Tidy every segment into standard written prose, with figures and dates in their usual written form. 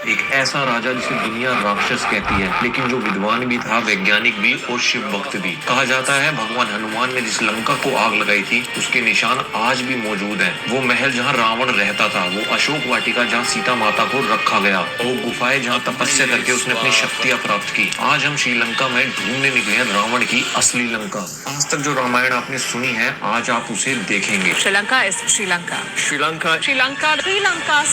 एक ऐसा राजा जिसे दुनिया राक्षस कहती है, लेकिन जो विद्वान भी था, वैज्ञानिक भी और शिव भक्त भी। कहा जाता है भगवान हनुमान ने जिस लंका को आग लगाई थी, उसके निशान आज भी मौजूद हैं। वो महल जहाँ रावण रहता था, वो अशोक वाटिका जहाँ सीता माता को रखा गया, वो गुफाएं जहाँ तपस्या करके उसने अपनी शक्तियाँ प्राप्त की। आज हम श्रीलंका में ढूंढने निकले हैं रावण की असली लंका। आज तक जो रामायण आपने सुनी है, आज आप उसे देखेंगे। श्रीलंका इज श्रीलंका। श्रीलंका श्रीलंका श्रीलंका।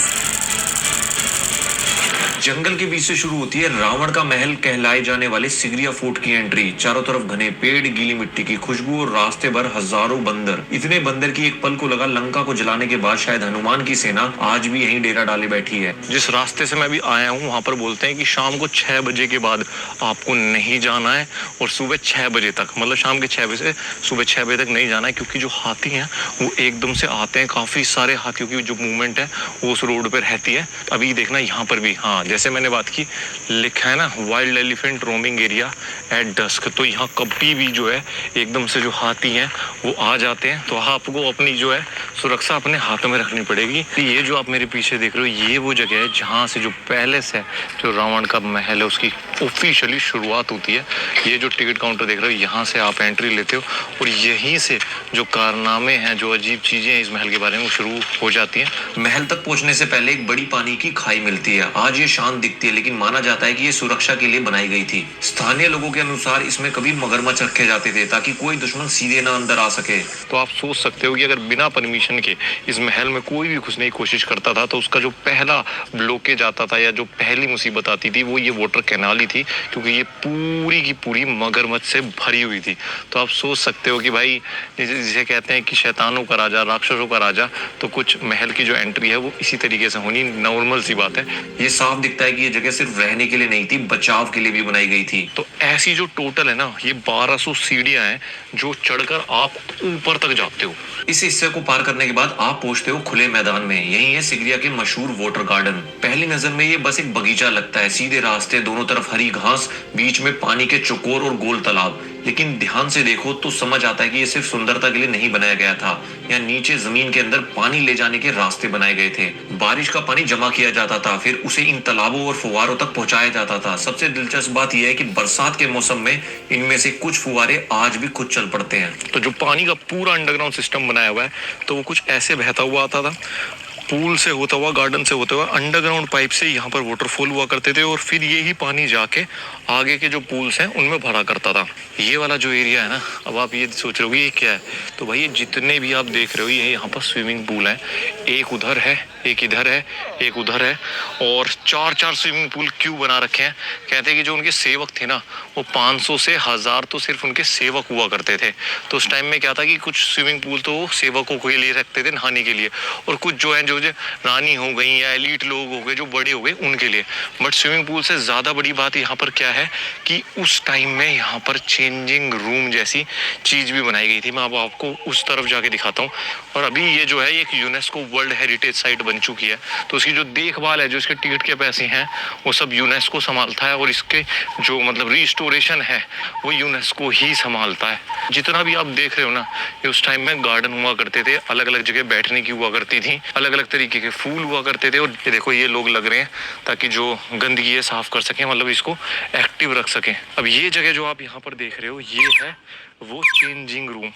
जंगल के बीच से शुरू होती है रावण का महल कहलाए जाने वाले सिगरिया फोर्ट की एंट्री। चारों तरफ घने पेड़, गीली मिट्टी की खुशबू और रास्ते भर हजारों बंदर। इतने बंदर की एक पल को लगा लंका को जलाने के बाद शायद हनुमान की सेना आज भी यहीं डेरा डाले बैठी है। जिस रास्ते से मैं भी आया हूँ वहाँ पर बोलते हैं कि शाम को 6 बजे के बाद आपको नहीं जाना है और सुबह 6 बजे तक, मतलब शाम के 6 बजे से सुबह 6 बजे तक नहीं जाना है, क्योंकि जो हाथी हैं वो एकदम से आते हैं। काफी सारे हाथियों की जो मूवमेंट है वो उस रोड पर रहती है। अभी देखना यहाँ पर भी, हाँ जैसे मैंने बात की, लिखा है ना wild elephant roaming area at dusk. तो यहाँ कभी भी जो है एकदम से जो हाथी हैं वो आ जाते हैं। तो आपको अपनी जो है सुरक्षा अपने हाथों में रखनी पड़ेगी। ये जो आप मेरे पीछे देख रहे हो, ये वो जगह है जहाँ से जो पैलेस है, जो रावण का महल है, उसकी ऑफिशियली शुरुआत होती है। ये जो टिकट काउंटर देख रहे हो, यहाँ से आप एंट्री लेते हो और यहीं से जो कारनामे हैं, जो अजीब चीजें हैं इस महल के बारे में, वो शुरू हो जाती हैं। महल तक पहुंचने से पहले एक बड़ी पानी की खाई मिलती है। आज ये शांत दिखती है, लेकिन माना जाता है कि ये सुरक्षा के लिए बनाई गई थी। स्थानीय लोगों के अनुसार इसमें कभी मगरमच्छ रखे जाते थे ताकि कोई दुश्मन सीधे ना अंदर आ सके। तो आप सोच सकते हो कि अगर बिना परमिशन के इस महल में कोई भी घुसने की कोशिश करता था तो उसका जो पहला ब्लॉकेज आता था या जो पहली मुसीबत आती थी वो ये वाटर कैनाल ही थी, क्योंकि ये पूरी की पूरी मगरमच्छ से भरी हुई थी। तो आप सोच सकते हो कि भाई जिसे कहते हैं कि शैतानों का राजा, राक्षसों का राजा, तो कुछ महल की जो एंट्री है वो इसी तरीके से होनी नॉर्मल सी बात है। ये साफ दिखता है कि ये जगह सिर्फ रहने के लिए नहीं थी, बचाव के लिए भी बनाई गई थी। तो ऐसी जो टोटल है ना, ये 1200 सीढ़ियां हैं जो चढ़कर आप ऊपर तक जाते हो। इस हिस्से को पार करने के बाद आप पहुंचते हो खुले मैदान में। यही है सिगरिया के मशहूर वाटर गार्डन। पहली नजर में ये बस एक बगीचा लगता है, सीधे रास्ते, दोनों तरफ हरी घास, बीच में पानी के चौकोर और गोल तालाब। लेकिन ध्यान से देखो तो समझ आता है कि ये सिर्फ सुंदरता के लिए नहीं बनाया गया था। यहाँ नीचे जमीन के अंदर पानी ले जाने के रास्ते बनाए गए थे। बारिश का पानी जमा किया जाता था, फिर उसे इन तालाबों और फुवारों तक पहुंचाया जाता था। सबसे दिलचस्प बात यह है कि बरसात के मौसम में इनमें से कुछ फुवारे आज भी खुद चल पड़ते हैं। तो जो पानी का पूरा अंडरग्राउंड सिस्टम बनाया हुआ है, तो वो कुछ ऐसे बहता हुआ आता था, पूल से होता हुआ, गार्डन से होता हुआ, अंडरग्राउंड पाइप से यहाँ पर वाटरफॉल हुआ करते थे और फिर यही पानी जाके आगे के जो पूल्स हैं उनमें भरा करता था। ये वाला जो एरिया है ना, अब आप ये सोच रहे हो ये क्या है, तो भाई ये जितने भी आप देख रहे हो ये यहाँ पर स्विमिंग पूल है। एक उधर है, एक इधर है, एक उधर है, और 4-4 स्विमिंग पूल क्यों बना रखे हैं? कहते हैं कि जो उनके सेवक थे ना, वो 500 से 1000 तो सिर्फ उनके सेवक हुआ करते थे। तो उस टाइम में क्या था कि कुछ स्विमिंग पूल तो सेवकों के लिए रखते थे नहाने के लिए, और कुछ जो है जो रानी हो गई या एलीट लोग हो गए, जो बड़े हो गए, उनके लिए। बट स्विमिंग पूल से ज्यादा बड़ी बात यहाँ पर क्या है कि उस टाइम में यहाँ पर चेंजिंग रूम जैसी चीज भी बनाई गई थी। मैं अब आपको उस तरफ जाके दिखाता हूँ। और अभी ये जो है एक यूनेस्को वर्ल्ड हेरिटेज साइट बन चुकी है, तो उसकी जो देखभाल है, जो इसके टिकट के पैसे हैं, वो सब यूनेस्को संभालता है, और इसके जो मतलब रिस्टोरेशन है वो यूनेस्को ही संभालता है। जितना भी आप देख रहे हो ना, ये उस टाइम में गार्डन हुआ करते थे, अलग अलग जगह बैठने की हुआ करती थी, अलग अलग तरीके के फूल हुआ करते थे। और ये देखो ये लोग लग रहे हैं ताकि जो गंदगी है साफ कर सकें, मतलब इसको एक्टिव रख सकें। अब ये जगह जो आप यहाँ पर देख रहे हो, ये है वो चेंजिंग रूम।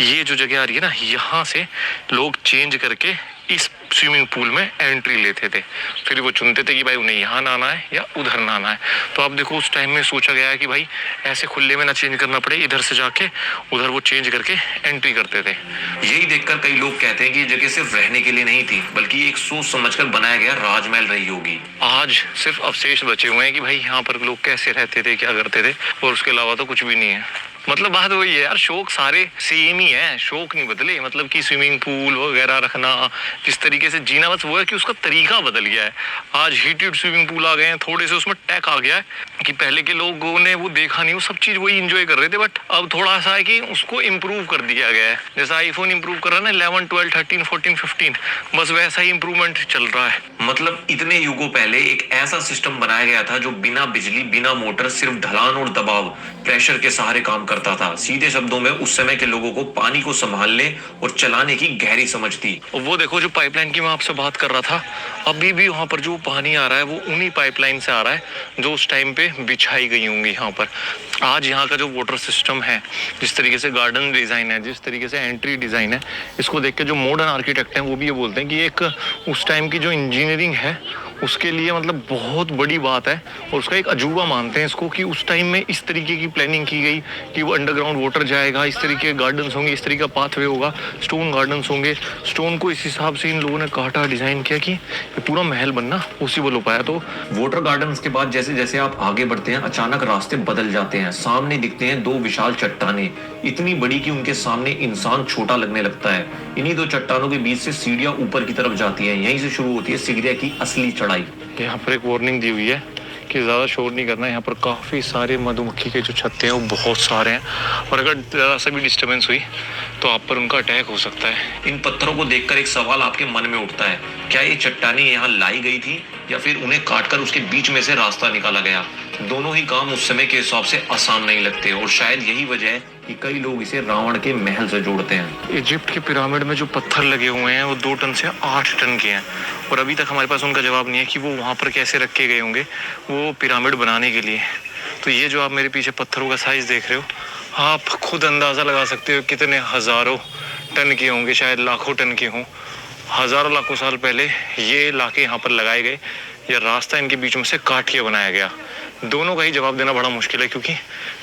ये जो जगह आ रही है ना, यहाँ से लोग चेंज करके इस स्विमिंग पूल में एंट्री लेते थे। फिर वो चुनते थे कि भाई उन्हें यहाँ नहाना है या उधर नहाना है। तो आप देखो उस टाइम में सोचा गया है कि भाई ऐसे खुले में ना चेंज करना पड़े, इधर से जाके उधर वो चेंज करके एंट्री करते थे। यही देखकर कई लोग कहते हैं कि ये जगह सिर्फ रहने के लिए नहीं थी, बल्कि एक सोच समझकर बनाया गया राजमहल रही होगी। आज सिर्फ अवशेष बचे हुए हैं कि भाई यहाँ पर लोग कैसे रहते थे, क्या करते थे, और उसके अलावा तो कुछ भी नहीं है। मतलब बात वही है यार, शौक सारे सेम ही है, शौक नहीं बदले। मतलब कि स्विमिंग पूल वगैरह रखना, जिस तरीके से जीना, बस वो है कि उसका तरीका बदल गया है। आज हीटेड स्विमिंग पूल आ गए हैं, थोड़े से उसमें टेक आ गया है कि पहले के लोगों ने वो देखा नहीं, वो सब चीज वही एंजॉय कर रहे थे। बट अब थोड़ा सा है कि उसको इम्प्रूव कर दिया गया है। जैसा आईफोन इम्प्रूव कर रहा है ना, 11, 12, 13, 14, 15, बस वैसा ही इम्प्रूवमेंट चल रहा है। मतलब इतने युगों पहले एक ऐसा सिस्टम बनाया गया था जो बिना बिजली, बिना मोटर, सिर्फ ढलान और दबाव, प्रेशर के सहारे काम करता था। सीधे शब्दों में उस समय के लोगों को पानी को संभालने और चलाने की गहरी समझ थी। और वो देखो जो पाइपलाइन की मैं आपसे बात कर रहा था, अभी भी वहाँ पर जो पानी आ रहा है वो उन्हीं पाइपलाइन से आ रहा है जो उस टाइम पे बिछाई गई होंगी यहाँ पर। आज यहाँ का जो वाटर सिस्टम है, जिस तरीके से गार्डन डिज़ाइन है, जिस तरीके से एंट्री डिज़ाइन है, इसको देख के जो मॉडर्न आर्किटेक्ट हैं वो भी ये बोलते हैं कि एक उस टाइम की जो इंजीनियरिंग है उसके लिए मतलब बहुत बड़ी बात है, और उसका एक अजूबा मानते हैं इसको कि उस टाइम में इस तरीके की प्लानिंग की गई कि वो अंडरग्राउंड वाटर जाएगा, इस तरीके के गार्डन्स होंगे, इस तरीके का पाथवे होगा, स्टोन गार्डन्स होंगे। स्टोन को इस हिसाब से इन लोगों ने काटा, डिज़ाइन किया कि ये पूरा महल बनना पॉसिबल हो पाया। तो वाटर गार्डन्स के बाद जैसे जैसे आप आगे बढ़ते हैं, अचानक रास्ते बदल जाते हैं। सामने दिखते हैं दो विशाल चट्टानें, इतनी बड़ी कि उनके सामने इंसान छोटा लगने लगता है। इन्हीं दो चट्टानों के बीच से सीढ़ियां ऊपर की तरफ जाती हैं। यहीं से शुरू होती है सिगरिया की असली चढ़ाई। यहाँ पर एक वार्निंग दी हुई है कि ज़्यादा शोर नहीं करना है। यहाँ पर काफ़ी सारे मधुमक्खी के जो छत्ते हैं वो बहुत सारे हैं, और अगर ज़रा सा भी डिस्टर्बेंस हुई तो आप पर उनका अटैक हो सकता है। इन पत्थरों को देखकर एक सवाल आपके मन में उठता है, क्या ये चट्टानें यहाँ लाई गई थी या फिर उन्हें काटकर उसके बीच में से रास्ता निकाला गया? दोनों ही काम उस समय के हिसाब से आसान नहीं लगते, और शायद यही वजह है कि कई लोग इसे रावण के महल से जोड़ते हैं। इजिप्ट के पिरामिड में जो पत्थर लगे हुए हैं वो 2 टन से 8 टन के हैं, और अभी तक हमारे पास उनका जवाब नहीं है कि वो वहाँ पर कैसे रखे गए होंगे वो पिरामिड बनाने के लिए। तो ये जो आप मेरे पीछे पत्थरों का साइज देख रहे हो, आप खुद अंदाज़ा लगा सकते हो कितने हज़ारों टन के होंगे, शायद लाखों टन के हों। हज़ारों लाखों साल पहले ये इलाके यहाँ पर लगाए गए, या रास्ता इनके बीच में से काट के बनाया गया। दोनों का ही जवाब देना बड़ा मुश्किल है, क्योंकि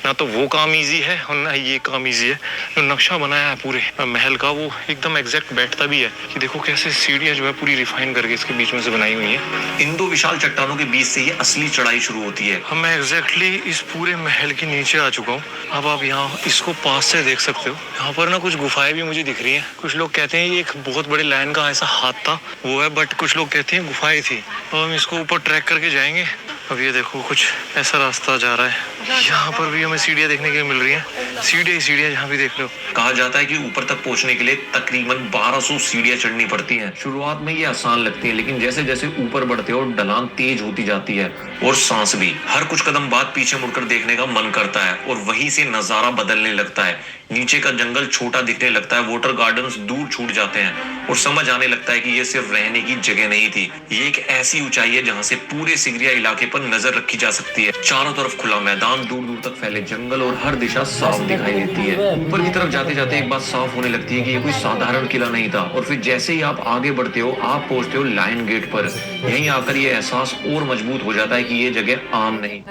ना तो वो काम इजी है और ना ये काम इजी है। जो नक्शा बनाया है पूरे महल का वो एकदम एग्जैक्ट बैठता भी है कि देखो कैसे सीढ़ियाँ जो है पूरी रिफाइन करके इसके बीच में से बनाई हुई है। इन दो विशाल चट्टानों के बीच से ये असली चढ़ाई शुरू होती है। हम मैं एग्जैक्टली इस पूरे महल के नीचे आ चुका हूँ। अब आप यहाँ इसको पास से देख सकते हो। यहाँ पर ना कुछ गुफाएं भी मुझे दिख रही हैं। कुछ लोग कहते हैं ये एक बहुत बड़े लायन का ऐसा हाथ था वो है, बट कुछ लोग कहते हैं गुफाएं थी। अब हम इसको ऊपर ट्रैक करके जाएंगे। अब ये देखो कुछ ऐसा रास्ता जा रहा है। यहाँ पर भी हमें सीढ़ियाँ देखने के लिए मिल रही हैं, सीढ़ियाँ जहाँ भी देख रहे हो। कहा जाता है कि ऊपर तक पहुंचने के लिए तकरीबन 1200 सीढ़ियां चढ़नी पड़ती हैं। शुरुआत में ये आसान लगती है, लेकिन जैसे जैसे ऊपर बढ़ते हो ढलान तेज होती जाती है, और सांस भी। हर कुछ कदम बाद पीछे मुड़कर देखने का मन करता है, और वहीं से नजारा बदलने लगता है। नीचे का जंगल छोटा दिखने लगता है, वाटर गार्डन्स दूर छूट जाते हैं, और समझ आने लगता है कि ये सिर्फ रहने की जगह नहीं थी। ये एक ऐसी ऊंचाई है जहाँ से पूरे सिगरिया इलाके पर नजर रखी जा सकती है। चारों तरफ खुला मैदान, दूर दूर तक फैले जंगल, और हर दिशा साफ दिखाई देती है। ऊपर की तरफ जाते जाते एक बात साफ होने लगती है कि ये कोई साधारण किला नहीं था। और फिर जैसे ही आप आगे बढ़ते हो, आप पहुंचते हो लायन गेट पर। यहीं आकर ये एहसास और मजबूत हो जाता है कि ये जगह आम नहीं।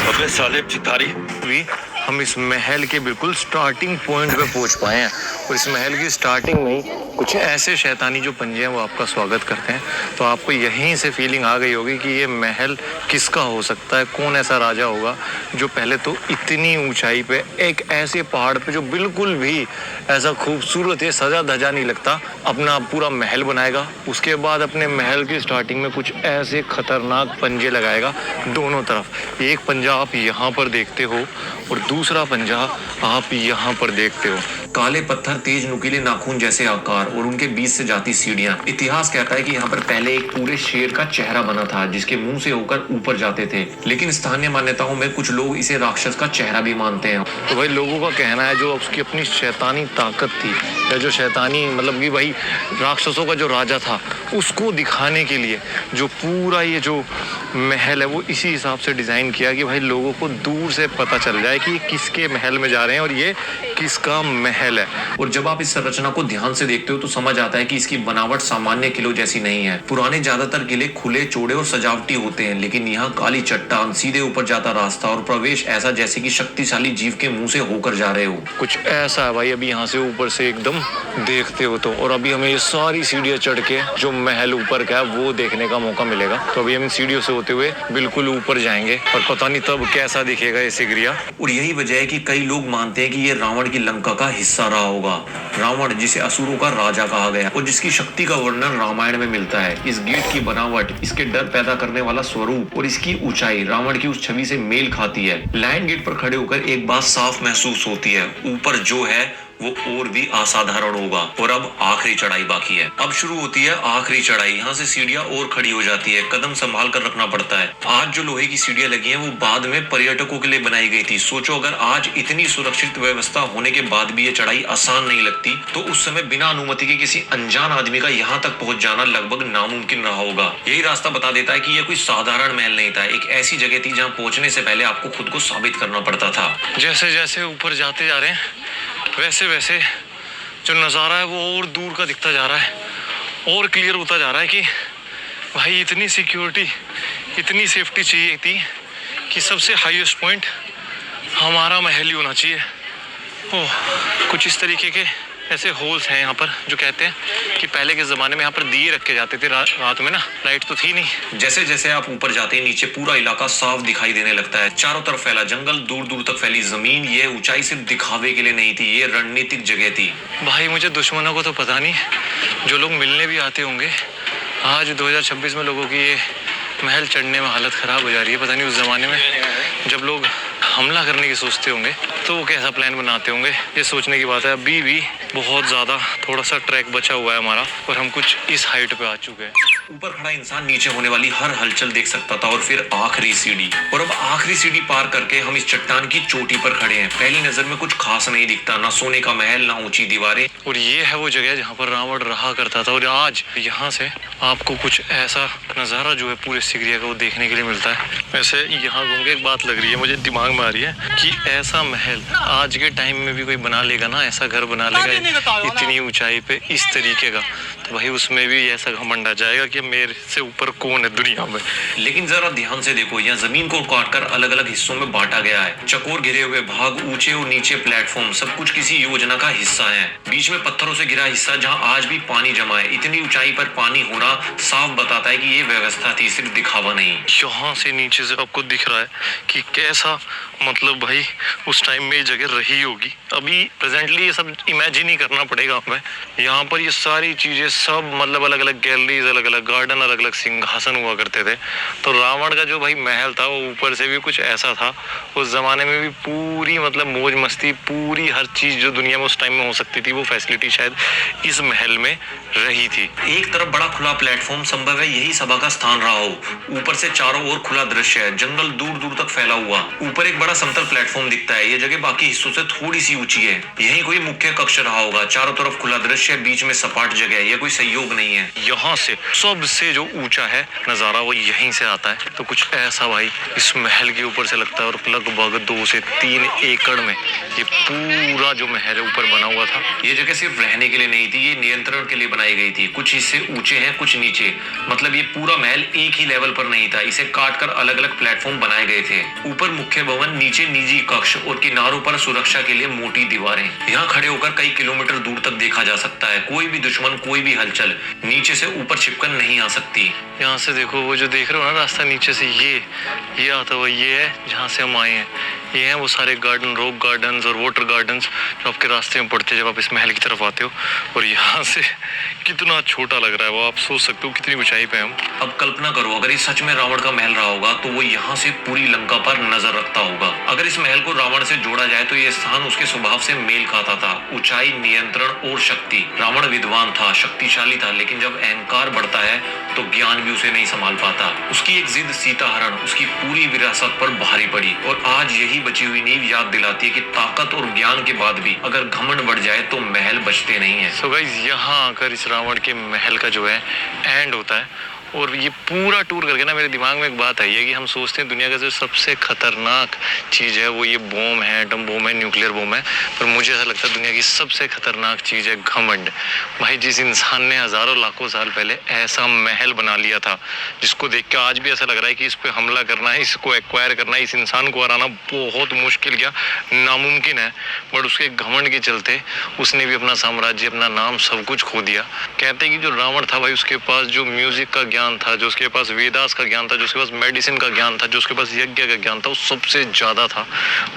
अबे साले चितारी भी हम इस महल के बिल्कुल स्टार्टिंग पॉइंट पे पहुंच पाए हैं, और इस महल की स्टार्टिंग में ही कुछ ऐसे शैतानी जो पंजे हैं वो आपका स्वागत करते हैं। तो आपको यहीं से फीलिंग आ गई होगी कि ये महल किसका हो सकता है, कौन ऐसा राजा होगा जो पहले तो इतनी ऊंचाई पे एक ऐसे पहाड़ पे जो बिल्कुल भी ऐसा खूबसूरत है, सजा धजा नहीं लगता, अपना पूरा महल बनाएगा। उसके बाद अपने महल की स्टार्टिंग में कुछ ऐसे खतरनाक पंजे लगाएगा दोनों तरफ। एक पंजा आप यहाँ पर देखते हो और दूसरा पंजा आप यहाँ पर देखते हो। काले पत्थर, तेज नुकीले नाखून जैसे आकार, और उनके बीच से जाती सीढ़ियां। इतिहास कहता है कि यहाँ पर पहले एक पूरे शेर का चेहरा बना था जिसके मुंह से होकर ऊपर जाते थे, लेकिन स्थानीय मान्यताओं में कुछ लोग इसे राक्षस का चेहरा भी मानते हैं। तो भाई लोगों का कहना है जो उसकी अपनी शैतानी ताकत थी, या जो शैतानी मतलब कि भाई राक्षसों का जो राजा था, उसको दिखाने के लिए जो पूरा ये जो महल है वो इसी हिसाब से डिज़ाइन किया कि भाई लोगों को दूर से पता चल जाए कि किसके महल में जा रहे हैं और ये किसका महल है। और जब आप इस संरचना को ध्यान से देखते हो तो समझ आता है कि इसकी बनावट सामान्य किलों जैसी नहीं है। पुराने ज्यादातर किले खुले, चौड़े और सजावटी होते हैं, लेकिन यहाँ काली चट्टान, सीधे ऊपर जाता रास्ता, और प्रवेश ऐसा जैसे कि शक्तिशाली जीव के मुंह से होकर जा रहे हो। कुछ ऐसा है भाई, अभी यहाँ से ऊपर से एकदम देखते हो तो, और अभी हमें ये सारी सीढ़ियाँ चढ़ के जो महल ऊपर का है वो देखने का मौका मिलेगा। तो अभी हम इन सीढ़ियों से होते हुए बिल्कुल ऊपर जाएंगे, और पता नहीं तब कैसा दिखेगा ये सिगरिया। और यही वजह है कि कई लोग मानते हैं कि ये रावण की लंका का हिस्सा रहा होगा। रावण जिसे असुरों का राजा कहा गया और जिसकी शक्ति का वर्णन रामायण में मिलता है। इस गेट की बनावट, इसके डर पैदा करने वाला स्वरूप और इसकी ऊंचाई रावण की उस छवि से मेल खाती है। लायन गेट पर खड़े होकर एक बात साफ महसूस होती है, ऊपर जो है वो और भी असाधारण होगा। और अब आखिरी चढ़ाई बाकी है। अब शुरू होती है आखिरी चढ़ाई। यहाँ से सीढ़ियां और खड़ी हो जाती है, कदम संभाल कर रखना पड़ता है। आज जो लोहे की सीढ़ियां लगी हैं वो बाद में पर्यटकों के लिए बनाई गई थी। सोचो अगर आज इतनी सुरक्षित व्यवस्था होने के बाद भी ये चढ़ाई आसान नहीं लगती तो उस समय बिना अनुमति के किसी अनजान आदमी का यहाँ तक पहुंच जाना लगभग नामुमकिन रहा होगा। यही रास्ता बता देता है कि यह कोई साधारण महल नहीं था, एक ऐसी जगह थी जहाँ पहुंचने से पहले आपको खुद को साबित करना पड़ता था। जैसे जैसे ऊपर जाते जा रहे हैं वैसे वैसे जो नज़ारा है वो और दूर का दिखता जा रहा है, और क्लियर होता जा रहा है कि भाई इतनी सिक्योरिटी, इतनी सेफ्टी चाहिए थी कि सबसे हाईएस्ट पॉइंट हमारा महल ही होना चाहिए। ओह, कुछ इस तरीके के ऐसे होल्स हैं यहाँ पर जो कहते हैं कि पहले के ज़माने में यहाँ पर दिए रखे जाते थे रात में ना, लाइट तो थी नहीं। जैसे जैसे आप ऊपर जाते हैं नीचे पूरा इलाका साफ दिखाई देने लगता है। चारों तरफ फैला जंगल, दूर दूर तक फैली जमीन। ये ऊंचाई सिर्फ दिखावे के लिए नहीं थी, ये रणनीतिक जगह थी। भाई मुझे दुश्मनों को तो पता नहीं, जो लोग मिलने भी आते होंगे, आज 2026 में लोगों की ये महल चढ़ने में हालत ख़राब हो जा रही है। पता नहीं उस ज़माने में जब लोग हमला करने की सोचते होंगे तो वो कैसा प्लान बनाते होंगे, ये सोचने की बात है। अभी भी बहुत ज़्यादा थोड़ा सा ट्रैक बचा हुआ है हमारा और हम कुछ इस हाइट पे आ चुके हैं। ऊपर खड़ा इंसान नीचे होने वाली हर हलचल देख सकता था। और फिर आखिरी सीढ़ी, और अब आखिरी सीढ़ी पार करके हम इस चट्टान की चोटी पर खड़े हैं। पहली नजर में कुछ खास नहीं दिखता, ना सोने का महल, ना ऊंची दीवारें। और ये है वो जगह जहाँ पर रावण रहा करता था। और आज यहाँ से आपको कुछ ऐसा नज़ारा जो है पूरे सिगरिया का वो देखने के लिए मिलता है। वैसे यहाँ घूम के एक बात लग रही है, मुझे दिमाग में आ रही है कि ऐसा महल आज के टाइम में भी कोई बना लेगा ना, ऐसा घर बना लेगा इतनी ऊंचाई पे इस तरीके का, तो भाई उसमें भी ऐसा घमंड आ जाएगा कि मेरे से ऊपर कौन है दुनिया में। लेकिन जरा ध्यान से देखो, यहाँ जमीन को काटकर अलग अलग हिस्सों में बांटा गया है। चकोर घिरे हुए भाग, ऊंचे और नीचे प्लेटफॉर्म, सब कुछ किसी योजना का हिस्सा है। बीच में पत्थरों से घिरा हिस्सा जहाँ आज भी पानी जमा है। इतनी ऊंचाई पर पानी होना साफ बताता है कि ये व्यवस्था थी, सिर्फ दिखावा नहीं। यहाँ से नीचे से आपको दिख रहा है कि कैसा, मतलब भाई उस टाइम में ये जगह रही होगी। अभी प्रेजेंटली ये सब इमेजिन ही करना पड़ेगा हमें। यहाँ पर ये सारी चीजें सब मतलब अलग अलग गैलरीज, अलग अलग गार्डन, अलग अलग सिंहासन हुआ करते थे। तो रावण का जो भाई महल था वो ऊपर से भी कुछ ऐसा था। उस जमाने में भी पूरी मतलब मौज मस्ती, पूरी हर चीज जो दुनिया में उस टाइम में हो सकती थी वो फैसिलिटी शायद इस महल में रही थी। एक तरफ बड़ा खुला प्लेटफॉर्म, संभव है यही सभा का स्थान रहा हो। ऊपर से चारों ओर खुला दृश्य है, जंगल दूर दूर तक फैला हुआ। ऊपर एक बड़ा समतल प्लेटफॉर्म दिखता है। ये जगह बाकी हिस्सों से थोड़ी सी ऊंची है। यही कोई मुख्य कक्ष रहा होगा। चारों तरफ खुला दृश्य, बीच में सपाट जगह है। ये कोई संयोग नहीं है। यहाँ से सबसे जो ऊंचा है नजारा वो यहीं से आता है। तो कुछ ऐसा भाई इस महल के ऊपर से लगता है। और लगभग 2 से 3 एकड़ में ये पूरा जो महल है ऊपर बना हुआ था। ये जगह सिर्फ रहने के लिए नहीं थी, ये नियंत्रण के लिए बनाई गई थी। कुछ हिस्से ऊंचे हैं, कुछ नीचे, मतलब ये पूरा महल एक ही लेवल पर नहीं था। इसे काट कर अलग अलग प्लेटफॉर्म बनाए गए थे। ऊपर मुख्य भवन, नीचे निजी कक्ष और किनारों पर सुरक्षा के लिए मोटी दीवारें। यहाँ खड़े होकर कई किलोमीटर दूर तक देखा जा सकता है। कोई भी दुश्मन, कोई भी हलचल नीचे से ऊपर छिपकर नहीं आ सकती। यहाँ से देखो वो जो देख रहे हो ना रास्ता नीचे से, ये आता हुआ ये है जहाँ से हम आए हैं। ये हैं वो सारे गार्डन, रॉक गार्डन्स और वाटर गार्डन्स जो आपके रास्ते में पड़ते हैं जब आप इस महल की तरफ आते हो। और यहाँ से कितना छोटा लग रहा है वो, आप सोच सकते हो कितनी ऊंचाई पे हम। अब कल्पना करो अगर ये सच में रावण का महल रहा होगा तो वो यहाँ से पूरी लंका पर नजर रखता होगा। अगर इस महल को रावण से जोड़ा जाए तो ये स्थान उसके स्वभाव से मेल खाता था। ऊंचाई, नियंत्रण और शक्ति। रावण विद्वान था, शक्तिशाली था, लेकिन जब अहंकार बढ़ता है तो ज्ञान भी उसे नहीं संभाल पाता। उसकी एक जिद सीताहरण उसकी पूरी विरासत पर भारी पड़ी। और आज यही बची हुई नींव याद दिलाती है कि ताकत और ज्ञान के बाद भी अगर घमंड बढ़ जाए तो महल बचते नहीं है। सो गाइस, यहाँ आकर इस रावण के महल का जो है एंड होता है। और ये पूरा टूर करके ना मेरे दिमाग में एक बात आई है कि हम सोचते हैं दुनिया का जो सबसे खतरनाक चीज़ है वो ये बॉम्ब है, एटम बॉम्ब है, न्यूक्लियर बॉम्ब है। पर मुझे ऐसा लगता है दुनिया की सबसे खतरनाक चीज़ है घमंड। भाई जिस इंसान ने हज़ारों लाखों साल पहले ऐसा महल बना लिया था, जिसको देख के आज भी ऐसा लग रहा है कि इस पर हमला करना है, इसको एक्वायर करना है, इस इंसान को हराना बहुत मुश्किल, क्या नामुमकिन है। बट उसके घमंड के चलते उसने भी अपना साम्राज्य, अपना नाम, सब कुछ खो दिया। कहते हैं कि जो रावण था भाई उसके पास जो म्यूजिक का ज्ञान ज्ञान था, जो उसके पास वेदास का ज्ञान था, जो उसके पास मेडिसिन का ज्ञान था, जो उसके पास यज्ञ का ज्ञान था, वो सबसे ज्यादा था।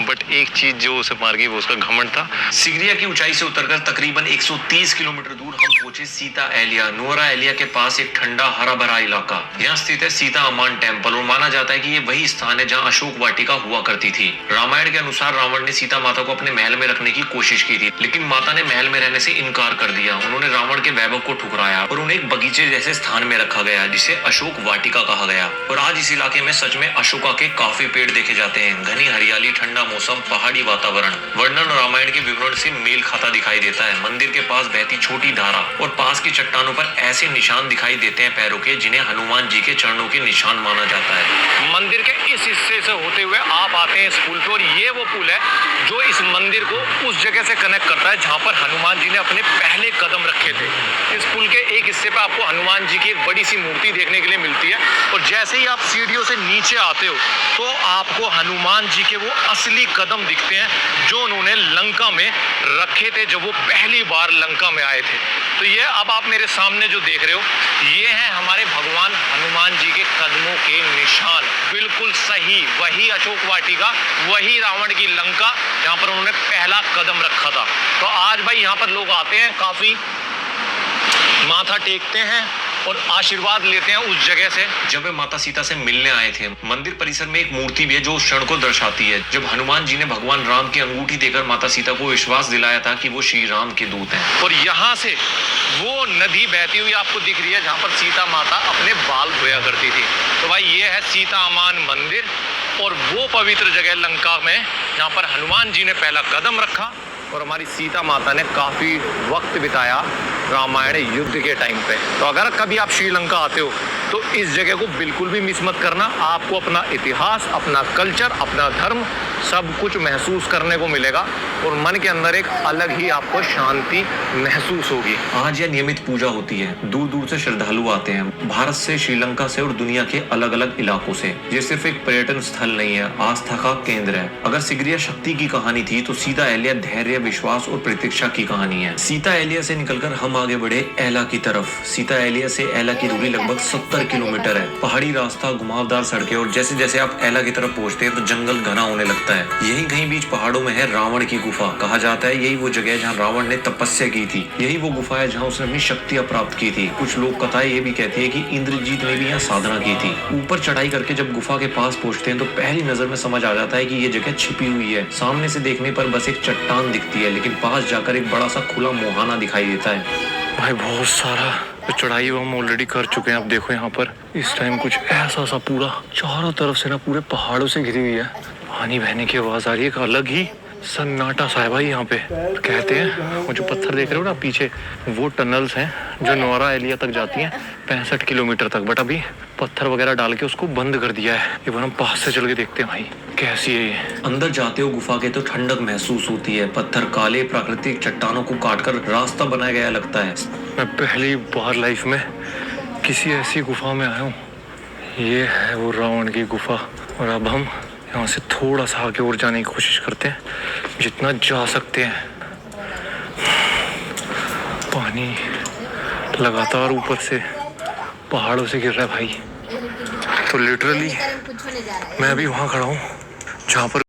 बट एक चीज जो उसे मार गई वो उसका घमंड था। सिगरिया की ऊंचाई से उतरकर तकरीबन 130 किलोमीटर दूर हम पहुंचे सीता एलिया। नोरा एलिया के पास एक ठंडा हरा भरा इलाका, यहाँ स्थित है सीता अमान टेम्पल और माना जाता है कि ये वही स्थान है जहाँ अशोक वाटिका हुआ करती थी। रामायण के अनुसार रावण ने सीता माता को अपने महल में रखने की कोशिश की थी, लेकिन माता ने महल में रहने से इनकार कर दिया। उन्होंने रावण के वैभव को ठुकराया और उन्हें एक बगीचे जैसे स्थान में रखा गया जिसे अशोक वाटिका कहा गया। और आज इस इलाके में सच में अशोका के काफी पेड़ देखे जाते हैं। घनी हरियाली, ठंडा मौसम, पहाड़ी वातावरण, वर्णन रामायण के विवरण से मेल खाता दिखाई देता है। मंदिर के पास बहती छोटी धारा और पास की चट्टानों पर ऐसे निशान दिखाई देते हैं पैरों के, जिन्हें हनुमान जी के चरणों के निशान माना जाता है। मंदिर के इस हिस्से से होते हुए आप आते हैं इस पुल पे, और ये वो पुल है जो इस मंदिर को उस जगह से कनेक्ट करता है जहाँ पर हनुमान जी ने अपने पहले कदम रखे थे। इस पुल के एक हिस्से पे आपको हनुमान जी की एक बड़ी सी मूर्ति देखने के लिए मिलती है, और जैसे ही आप सीढ़ियों से नीचे आते हो तो आपको हनुमान जी के वो असली कदम दिखते हैं जो उन्होंने लंका में रखे थे जब वो पहली बार लंका में आए थे। तो ये अब आप मेरे सामने जो देख रहे हो, ये है हमारे भगवान हनुमान जी के कदमों के निशान। बिल्कुल सही, वही अशोक वाटिका, वही रावण की लंका जहाँ पर उन्होंने पहला कदम रखा था। तो आज भाई यहाँ पर लोग आते हैं, काफी माथा टेकते हैं और आशीर्वाद लेते हैं उस जगह से जब वे माता सीता से मिलने आए थे। मंदिर परिसर में एक मूर्ति भी है जो उस क्षण को दर्शाती है जब हनुमान जी ने भगवान राम की अंगूठी देकर माता सीता को विश्वास दिलाया था कि वो श्री राम के दूत हैं। और यहाँ से वो नदी बहती हुई आपको दिख रही है जहाँ पर सीता माता अपने बाल धोया करती थी। तो भाई ये है सीता अमान मंदिर और वो पवित्र जगह लंका में जहाँ पर हनुमान जी ने पहला कदम रखा और हमारी सीता माता ने काफी वक्त बिताया रामायण युद्ध के टाइम पे। तो अगर कभी आप श्रीलंका आते हो तो इस जगह को बिल्कुल भी मिस मत करना। आपको अपना इतिहास, अपना कल्चर, अपना धर्म सब कुछ महसूस करने को मिलेगा और मन के अंदर एक अलग ही आपको शांति महसूस होगी। आज यह नियमित पूजा होती है। दूर दूर से श्रद्धालु आते हैं, भारत से, श्रीलंका से और दुनिया के अलग अलग इलाकों से। ये सिर्फ एक पर्यटन स्थल नहीं है, आस्था का केंद्र है। अगर सिगरिया शक्ति की कहानी थी तो सीता एलिया धैर्य, विश्वास और प्रतीक्षा की कहानी है। सीता एलिया से निकलकर हम आगे बढ़े एला की तरफ। सीता एलिया से एला की दूरी लगभग 70 किलोमीटर है। पहाड़ी रास्ता, घुमावदार सड़कें और जैसे जैसे आप एला की तरफ पहुंचते हैं तो जंगल घना होने लगता है। यही कहीं बीच पहाड़ों में है रावण की गुफा। कहा जाता है यही वो जगह है जहाँ रावण ने तपस्या की थी। यही वो गुफा है जहाँ उसने अपनी शक्तियां प्राप्त की थी। कुछ लोक कथाएं ये भी कहती है कि इंद्रजीत ने भी यहाँ साधना की थी। ऊपर चढ़ाई करके जब गुफा के पास पहुंचते हैं तो पहली नजर में समझ आ जाता है कि ये जगह छिपी हुई है। सामने से देखने पर बस एक चट्टान दिखती है, लेकिन पास जाकर एक बड़ा सा खुला मुहाना दिखाई देता है। भाई बहुत सारा चढ़ाई हम ऑलरेडी कर चुके हैं। आप देखो यहाँ पर इस टाइम कुछ ऐसा सा पूरा चारों तरफ से ना पूरे पहाड़ों से घिरी हुई है। पानी बहने की आवाज आ रही है, एक अलग ही सन्नाटा सा है भाई यहाँ पे। कहते हैं वो जो पत्थर देख रहे हो ना पीछे, वो टनल्स हैं जो नोरा एलिया तक जाती हैं 65 किलोमीटर तक। बट अभी पत्थर वगैरह डाल के उसको बंद कर दिया है। ये हम पास से चल के देखते हैं भाई कैसी है ये। अंदर जाते हो गुफा के तो ठंडक महसूस होती है। पत्थर काले, प्राकृतिक चट्टानों को काटकर रास्ता बनाया गया लगता है। मैं पहली बार लाइफ में किसी ऐसी गुफा में आया हूँ। ये है वो रावण की गुफा और अब हम यहाँ से थोड़ा सा आगे और जाने की कोशिश करते हैं जितना जा सकते हैं। पानी लगातार ऊपर से पहाड़ों से गिर रहा है भाई। तो लिटरली मैं अभी वहाँ खड़ा हूँ जहाँ पर